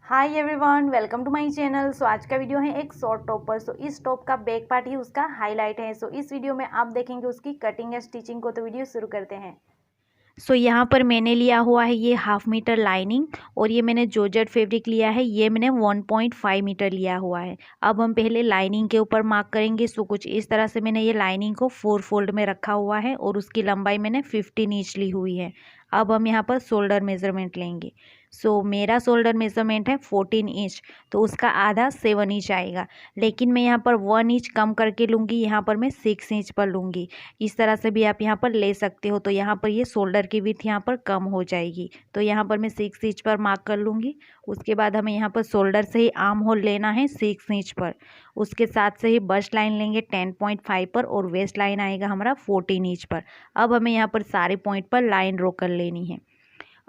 Hi everyone, welcome to my channel. So आज का video है एक शॉर्ट टॉप पर। सो इस टॉप का बैक पार्ट ही उसका हाईलाइट है। सो इस वीडियो में आप देखेंगे उसकी कटिंग या स्टिचिंग को। तो वीडियो शुरू करते हैं। सो यहाँ पर मैंने लिया हुआ है ये 1/2 मीटर लाइनिंग और ये मैंने जॉर्जेट फैब्रिक लिया है, ये मैंने 1.5 मीटर लिया हुआ है। अब हम पहले लाइनिंग के ऊपर मार्क करेंगे। सो कुछ इस तरह से मैंने ये लाइनिंग को 4 फोल्ड में रखा हुआ है और उसकी लंबाई मैंने 15 इंच ली हुई है। अब हम यहाँ पर शोल्डर मेज़रमेंट लेंगे। सो मेरा शोल्डर मेज़रमेंट है 14 इंच, तो उसका आधा 7 इंच आएगा। लेकिन मैं यहाँ पर 1 इंच कम करके लूँगी, यहाँ पर मैं 6 इंच पर लूँगी। इस तरह से भी आप यहाँ पर ले सकते हो। तो यहाँ पर ये शोल्डर की विड्थ यहाँ पर कम हो जाएगी, तो यहाँ पर मैं 6 इंच पर मार्क कर लूँगी। उसके बाद हमें यहाँ पर शोल्डर से ही आर्म होल लेना है 6 इंच पर। उसके साथ से ही बस्ट लाइन लेंगे 10.5 पर और वेस्ट लाइन आएगा हमारा 14 इंच पर। अब हमें यहाँ पर सारे पॉइंट पर लाइन ड्रॉ कर लेनी है।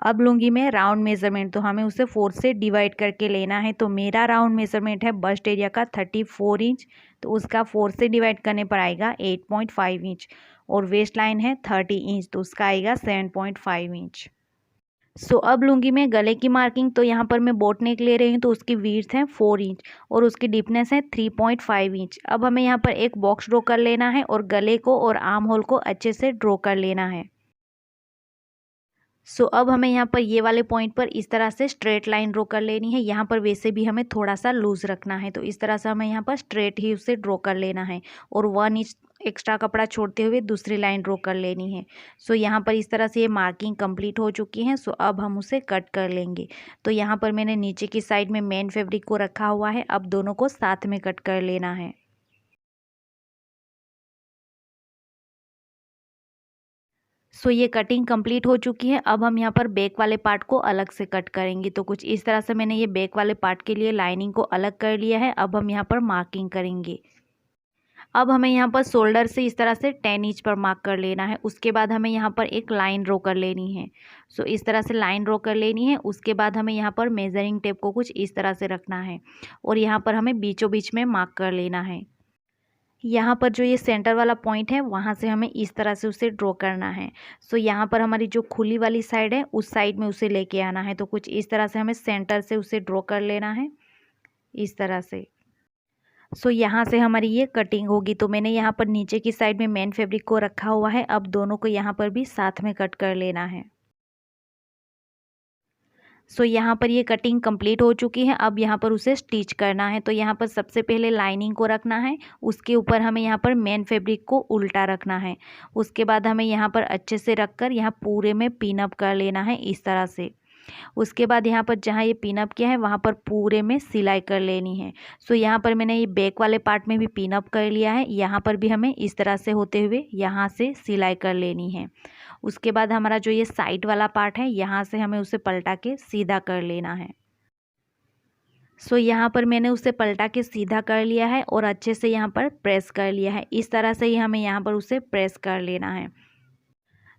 अब लूँगी मैं राउंड मेज़रमेंट, तो हमें उसे 4 से डिवाइड करके लेना है। तो मेरा राउंड मेज़रमेंट है बस्ट एरिया का 34 इंच, तो उसका 4 से डिवाइड करने पर आएगा 8.5 इंच। और वेस्ट लाइन है 30 इंच, तो उसका आएगा 7.5 इंच। सो अब लूँगी मैं गले की मार्किंग। तो यहाँ पर मैं बोट नेक ले रही हूँ, तो उसकी विड्थ है 4 इंच और उसकी डीपनेस है 3.5 इंच। अब हमें यहाँ पर एक बॉक्स ड्रॉ कर लेना है और गले को और आर्म होल को अच्छे से ड्रॉ कर लेना है। सो अब हमें यहाँ पर ये वाले पॉइंट पर इस तरह से स्ट्रेट लाइन ड्रॉ कर लेनी है। यहाँ पर वैसे भी हमें थोड़ा सा लूज रखना है, तो इस तरह से हमें यहाँ पर स्ट्रेट ही उसे ड्रॉ कर लेना है और 1 इंच एक्स्ट्रा कपड़ा छोड़ते हुए दूसरी लाइन ड्रॉ कर लेनी है। सो यहाँ पर इस तरह से ये मार्किंग कंप्लीट हो चुकी है। सो अब हम उसे कट कर लेंगे। तो यहाँ पर मैंने नीचे की साइड में मेन फैब्रिक को रखा हुआ है, अब दोनों को साथ में कट कर लेना है। सो ये कटिंग कंप्लीट हो चुकी है। अब हम यहाँ पर बैक वाले पार्ट को अलग से कट करेंगे। तो कुछ इस तरह से मैंने ये बैक वाले पार्ट के लिए लाइनिंग को अलग कर लिया है। अब हम यहाँ पर मार्किंग करेंगे। अब हमें यहाँ पर शोल्डर से इस तरह से 10 इंच पर मार्क कर लेना है। उसके बाद हमें यहाँ पर एक लाइन ड्रॉ कर लेनी है। सो इस तरह से लाइन ड्रॉ कर लेनी है। उसके बाद हमें यहाँ पर मेजरिंग टेप को कुछ इस तरह से रखना है और यहाँ पर हमें बीचों बीच में मार्क कर लेना है। यहाँ पर जो ये सेंटर वाला पॉइंट है, वहाँ से हमें इस तरह से उसे ड्रॉ करना है। सो यहाँ पर हमारी जो खुली वाली साइड है, उस साइड में उसे लेके आना है। तो कुछ इस तरह से हमें सेंटर से उसे ड्रॉ कर लेना है, इस तरह से। सो यहाँ से हमारी ये कटिंग होगी। तो मैंने यहाँ पर नीचे की साइड में मेन फैब्रिक को रखा हुआ है। अब दोनों को यहाँ पर भी साथ में कट कर लेना है। सो यहाँ पर ये कटिंग कंप्लीट हो चुकी है। अब यहाँ पर उसे स्टिच करना है। तो यहाँ पर सबसे पहले लाइनिंग को रखना है, उसके ऊपर हमें यहाँ पर मेन फैब्रिक को उल्टा रखना है। उसके बाद हमें यहाँ पर अच्छे से रखकर यहाँ पूरे में पिन अप कर लेना है, इस तरह से। उसके बाद यहाँ पर जहाँ ये पिन अप किया है, वहाँ पर पूरे में सिलाई कर लेनी है। सो यहाँ पर मैंने ये बैक वाले पार्ट में भी पिन अप कर लिया है। यहाँ पर भी हमें इस तरह से होते हुए यहाँ से सिलाई कर लेनी है। उसके बाद हमारा जो ये साइड वाला पार्ट है, यहाँ से हमें उसे पलटा के सीधा कर लेना है। सो यहाँ पर मैंने उसे पलटा के सीधा कर लिया है और अच्छे से यहाँ पर प्रेस कर लिया है। इस तरह से ही हमें यहाँ पर उसे प्रेस कर लेना है।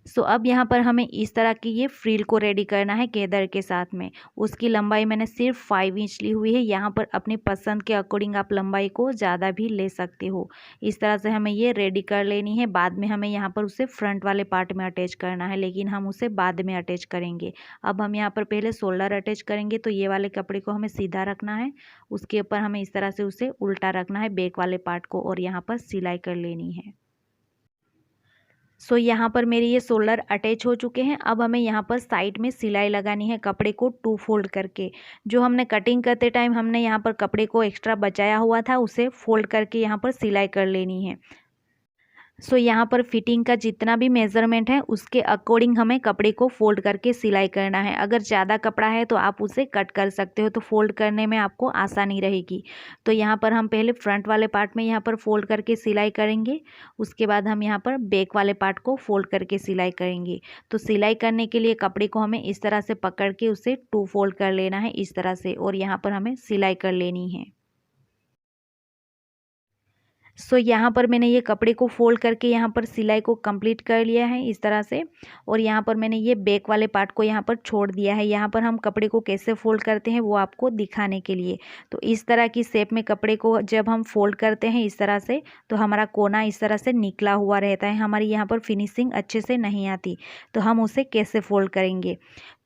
सो अब यहाँ पर हमें इस तरह की ये फ्रिल को रेडी करना है गैदर के साथ में। उसकी लंबाई मैंने सिर्फ 5 इंच ली हुई है। यहाँ पर अपनी पसंद के अकॉर्डिंग आप लंबाई को ज़्यादा भी ले सकते हो। इस तरह से हमें ये रेडी कर लेनी है। बाद में हमें यहाँ पर उसे फ्रंट वाले पार्ट में अटैच करना है, लेकिन हम उसे बाद में अटैच करेंगे। अब हम यहाँ पर पहले शोल्डर अटैच करेंगे। तो ये वाले कपड़े को हमें सीधा रखना है, उसके ऊपर हमें इस तरह से उसे उल्टा रखना है बैक वाले पार्ट को, और यहाँ पर सिलाई कर लेनी है। सो यहाँ पर मेरे ये शोल्डर अटैच हो चुके हैं। अब हमें यहाँ पर साइड में सिलाई लगानी है, कपड़े को 2 फोल्ड करके। जो हमने कटिंग करते टाइम हमने यहाँ पर कपड़े को एक्स्ट्रा बचाया हुआ था, उसे फोल्ड करके यहाँ पर सिलाई कर लेनी है। सो यहाँ पर फिटिंग का जितना भी मेज़रमेंट है, उसके अकॉर्डिंग हमें कपड़े को फोल्ड करके सिलाई करना है। अगर ज़्यादा कपड़ा है तो आप उसे कट कर सकते हो, तो फोल्ड करने में आपको आसानी रहेगी। तो यहाँ पर हम पहले फ्रंट वाले पार्ट में यहाँ पर फोल्ड करके सिलाई करेंगे। उसके बाद हम यहाँ पर बैक वाले पार्ट को फोल्ड करके सिलाई करेंगे। तो सिलाई करने के लिए कपड़े को हमें इस तरह से पकड़ के उसे 2 फोल्ड कर लेना है, इस तरह से, और यहाँ पर हमें सिलाई कर लेनी है। सो यहाँ पर मैंने ये कपड़े को फोल्ड करके यहाँ पर सिलाई को कंप्लीट कर लिया है, इस तरह से। और यहाँ पर मैंने ये बैक वाले पार्ट को यहाँ पर छोड़ दिया है। यहाँ पर हम कपड़े को कैसे फोल्ड करते हैं वो आपको दिखाने के लिए। तो इस तरह की शेप में कपड़े को जब हम फोल्ड करते हैं इस तरह से, तो हमारा कोना इस तरह से निकला हुआ रहता है। हमारी यहाँ पर फिनिशिंग अच्छे से नहीं आती। तो हम उसे कैसे फोल्ड करेंगे,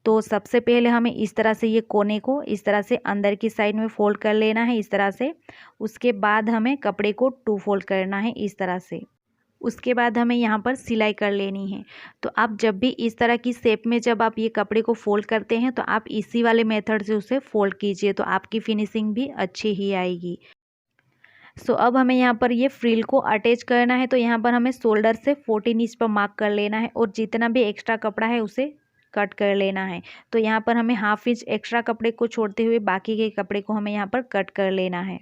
तो सबसे पहले हमें इस तरह से ये कोने को इस तरह से अंदर की साइड में फोल्ड कर लेना है इस तरह से। उसके बाद हमें कपड़े को 2 फोल्ड करना है इस तरह से। उसके बाद हमें यहाँ पर सिलाई कर लेनी है। तो आप जब भी इस तरह की शेप में जब आप ये कपड़े को फोल्ड करते हैं तो आप इसी वाले मेथड से उसे फोल्ड कीजिए, तो आपकी फिनिशिंग भी अच्छी ही आएगी। सो अब हमें यहाँ पर ये फ्रिल को अटैच करना है। तो यहाँ पर हमें शोल्डर से 14 इंच पर मार्क कर लेना है और जितना भी एक्स्ट्रा कपड़ा है उसे कट कर लेना है। तो यहाँ पर हमें हाफ इंच एक्स्ट्रा कपड़े को छोड़ते हुए बाकी के कपड़े को हमें यहाँ पर कट कर लेना है।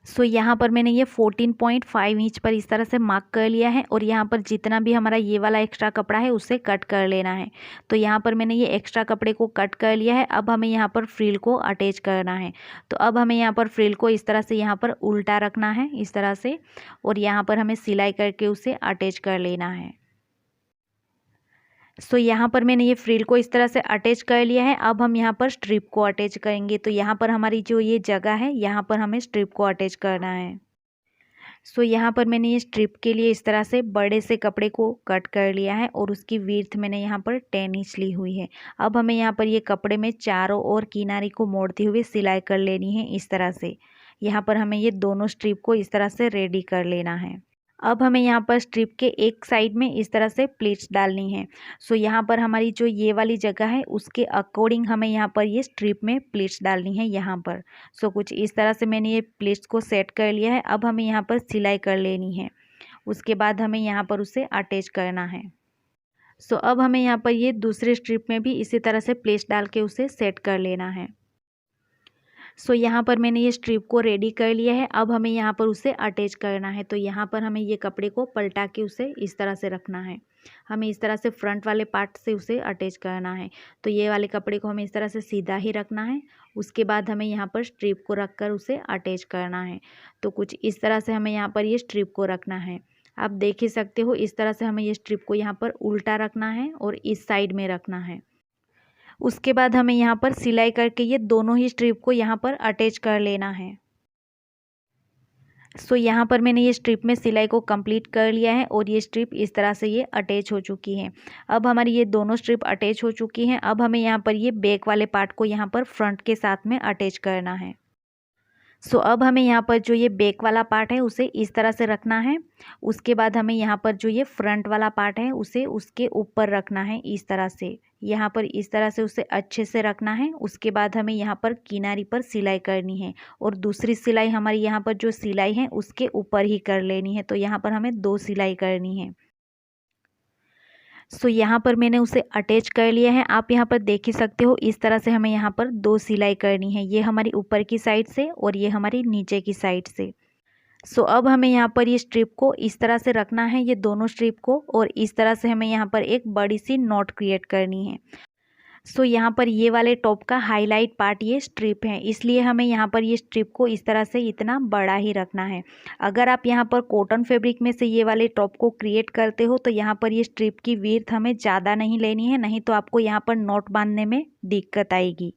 सो यहाँ पर मैंने ये 14.5 इंच पर इस तरह से मार्क कर लिया है और यहाँ पर जितना भी हमारा ये वाला एक्स्ट्रा कपड़ा है उसे कट कर लेना है। तो यहाँ पर मैंने ये एक्स्ट्रा कपड़े को कट कर लिया है। अब हमें यहाँ पर फ्रिल को अटैच करना है। तो अब हमें यहाँ पर फ्रिल को इस तरह से यहाँ पर उल्टा रखना है इस तरह से, और यहाँ पर हमें सिलाई करके उसे अटैच कर लेना है। सो यहाँ पर मैंने ये फ्रिल को इस तरह से अटैच कर लिया है। अब हम यहाँ पर स्ट्रिप को अटैच करेंगे। तो यहाँ पर हमारी जो ये जगह है यहाँ पर हमें स्ट्रिप को अटैच करना है। सो यहाँ पर मैंने ये स्ट्रिप के लिए इस तरह से बड़े से कपड़े को कट कर लिया है और उसकी विड्थ मैंने यहाँ पर 10 इंच ली हुई है। अब हमें यहाँ पर ये कपड़े में चारों ओर किनारे को मोड़ते हुए सिलाई कर लेनी है इस तरह से। यहाँ पर हमें ये दोनों स्ट्रिप को इस तरह से रेडी कर लेना है। अब हमें यहाँ पर स्ट्रिप के एक साइड में इस तरह से प्लीट्स डालनी है। सो यहाँ पर हमारी जो ये वाली जगह है उसके अकॉर्डिंग हमें यहाँ पर ये स्ट्रिप में प्लीट्स डालनी है यहाँ पर। सो कुछ इस तरह से मैंने ये प्लीट्स को सेट कर लिया है। अब हमें यहाँ पर सिलाई कर लेनी है। उसके बाद हमें यहाँ पर उसे अटैच करना है। सो अब हमें यहाँ पर ये दूसरे स्ट्रिप में भी इसी तरह से प्लीट्स डाल के उसे सेट कर लेना है। सो यहाँ पर मैंने ये स्ट्रिप को रेडी कर लिया है। अब हमें यहाँ पर उसे अटैच करना है। तो यहाँ पर हमें ये कपड़े को पलटा के उसे इस तरह से रखना है। हमें इस तरह से फ्रंट वाले पार्ट से उसे अटैच करना है। तो ये वाले कपड़े को हमें इस तरह से सीधा ही रखना है। उसके बाद हमें यहाँ पर स्ट्रिप को रख कर उसे अटैच करना है। तो कुछ इस तरह से हमें यहाँ पर ये स्ट्रिप को रखना है। आप देख ही सकते हो इस तरह से हमें ये स्ट्रिप को यहाँ पर उल्टा रखना है और इस साइड में रखना है। उसके बाद हमें यहाँ पर सिलाई करके ये दोनों ही स्ट्रिप को यहाँ पर अटैच कर लेना है। सो यहाँ पर मैंने ये स्ट्रिप में सिलाई को कंप्लीट कर लिया है और ये स्ट्रिप इस तरह से ये अटैच हो चुकी है। अब हमारी ये दोनों स्ट्रिप अटैच हो चुकी हैं। अब हमें यहाँ पर ये बैक वाले पार्ट को यहाँ पर फ्रंट के साथ में अटैच करना है। सो अब हमें यहाँ पर जो ये बैक वाला पार्ट है उसे इस तरह से रखना है। उसके बाद हमें यहाँ पर जो ये फ्रंट वाला पार्ट है उसे उसके ऊपर रखना है इस तरह से। यहाँ पर इस तरह से उसे अच्छे से रखना है। उसके बाद हमें यहाँ पर किनारी पर सिलाई करनी है और दूसरी सिलाई हमारी यहाँ पर जो सिलाई है उसके ऊपर ही कर लेनी है। तो यहाँ पर हमें 2 सिलाई करनी है। सो यहाँ पर मैंने उसे अटैच कर लिया है। आप यहाँ पर देख ही सकते हो इस तरह से हमें यहाँ पर 2 सिलाई करनी है। ये हमारी ऊपर की साइड से और ये हमारी नीचे की साइड से। सो अब हमें यहाँ पर ये स्ट्रिप को इस तरह से रखना है, ये दोनों स्ट्रिप को, और इस तरह से हमें यहाँ पर एक बड़ी सी नॉट क्रिएट करनी है। सो यहाँ पर ये वाले टॉप का हाईलाइट पार्ट ये स्ट्रिप है, इसलिए हमें यहाँ पर ये स्ट्रिप को इस तरह से इतना बड़ा ही रखना है। अगर आप यहाँ पर कॉटन फैब्रिक में से ये वाले टॉप को क्रिएट करते हो तो यहाँ पर ये स्ट्रिप की विड्थ हमें ज़्यादा नहीं लेनी है, नहीं तो आपको यहाँ पर नॉट बांधने में दिक्कत आएगी।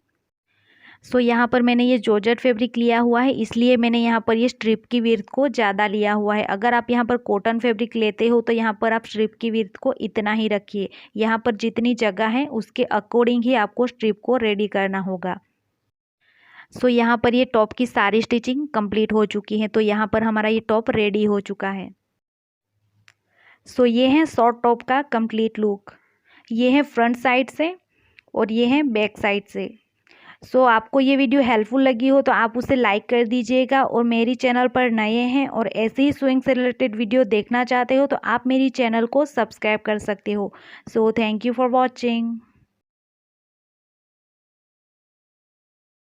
सो यहाँ पर मैंने ये जॉर्जेट फैब्रिक लिया हुआ है, इसलिए मैंने यहाँ पर ये स्ट्रिप की विड्थ को ज़्यादा लिया हुआ है। अगर आप यहाँ पर कॉटन फैब्रिक लेते हो तो यहाँ पर आप स्ट्रिप की विड्थ को इतना ही रखिए। यहाँ पर जितनी जगह है उसके अकॉर्डिंग ही आपको स्ट्रिप को रेडी करना होगा। सो यहाँ पर ये टॉप की सारी स्टिचिंग कंप्लीट हो चुकी है। तो यहाँ पर हमारा ये टॉप रेडी हो चुका है। सो ये है शॉर्ट टॉप का कंप्लीट लुक। ये है फ्रंट साइड से और ये है बैक साइड से। सो आपको ये वीडियो हेल्पफुल लगी हो तो आप उसे लाइक कर दीजिएगा, और मेरी चैनल पर नए हैं और ऐसे ही स्विंग से रिलेटेड वीडियो देखना चाहते हो तो आप मेरी चैनल को सब्सक्राइब कर सकते हो। So thank you for watching.